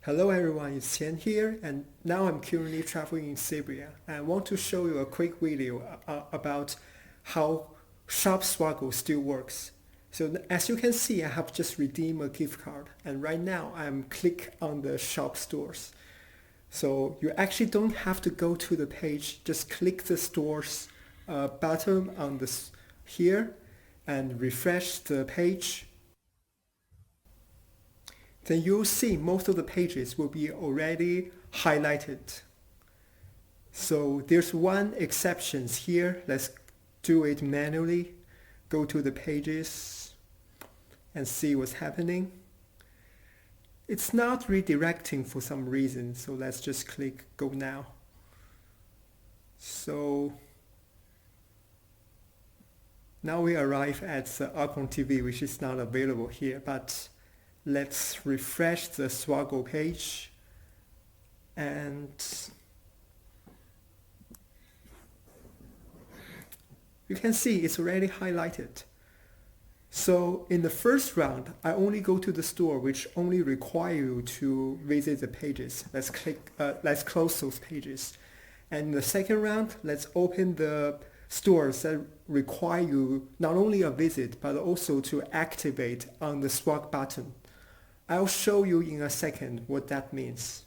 Hello everyone, it's Qian here, and now I'm currently traveling in Serbia. I want to show you a quick video about how Shop Swago still works. So as you can see, I have just redeemed a gift card, and right now I'm click on the shop stores. So you actually don't have to go to the page, just click the stores button on this here and refresh the page. Then you'll see most of the pages will be already highlighted. So there's one exception here. Let's do it manually. Go to the pages and see what's happening. It's not redirecting for some reason, so let's just click go now. So now we arrive at the Cointiply, which is not available here, but let's refresh the Swago page, and you can see it's already highlighted. So in the first round, I only go to the store which only require you to visit the pages. Let's close those pages. And in the second round, let's open the stores that require you not only a visit, but also to activate on the swag button. I'll show you in a second what that means.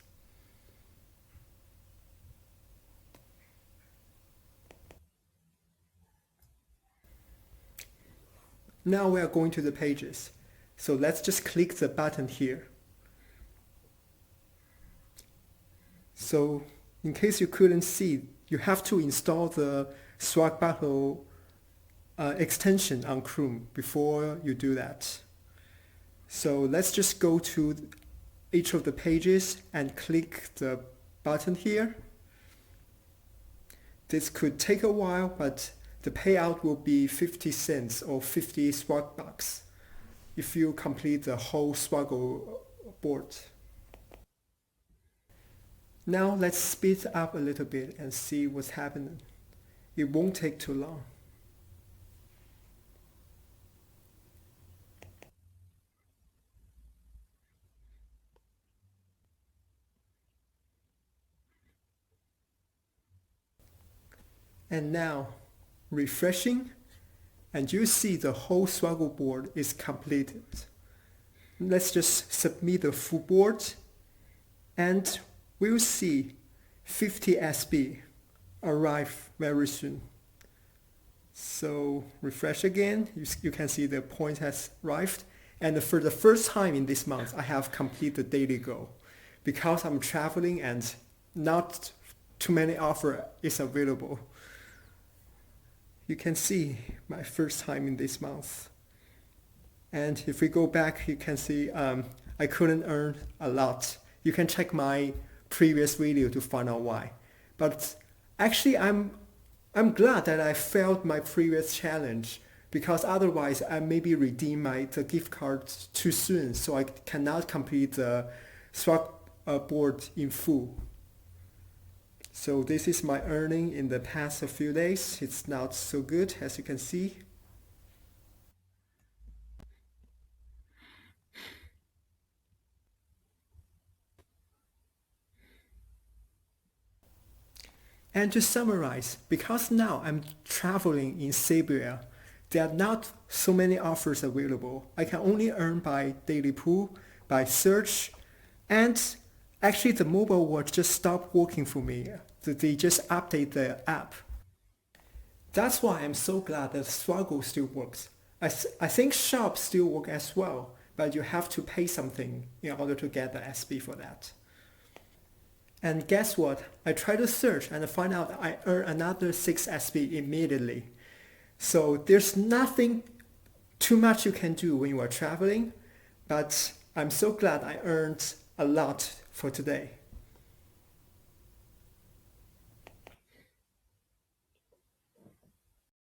Now we are going to the pages. So let's just click the button here. So in case you couldn't see, you have to install the Swagbucks extension on Chrome before you do that. So let's just go to each of the pages and click the button here. This could take a while, but the payout will be 50 cents or 50 Swagbucks if you complete the whole Swago board. Now let's speed up a little bit and see what's happening. It won't take too long. And now refreshing, and you see the whole Swago board is completed. Let's just submit the full board, and we'll see 50 SB arrive very soon. So refresh again, you can see the point has arrived, and for the first time in this month I have completed the daily goal. Because I'm traveling and not too many offers is available. You can see my first time in this month. And if we go back, you can see I couldn't earn a lot. You can check my previous video to find out why. But actually I'm glad that I failed my previous challenge, because otherwise I maybe redeem the gift card too soon, so I cannot complete the swag board in full. So this is my earning in the past few days. It's not so good, as you can see. And to summarize, because now I'm traveling in Serbia, there are not so many offers available. I can only earn by daily pool, by search, and actually the mobile watch just stopped working for me. They just update the app. That's why I'm so glad that Swago still works. I think Shop still works as well, but you have to pay something in order to get the SB for that. And guess what? I tried to search and find out I earn another 6 SB immediately. So there's nothing too much you can do when you are traveling, but I'm so glad I earned a lot for today.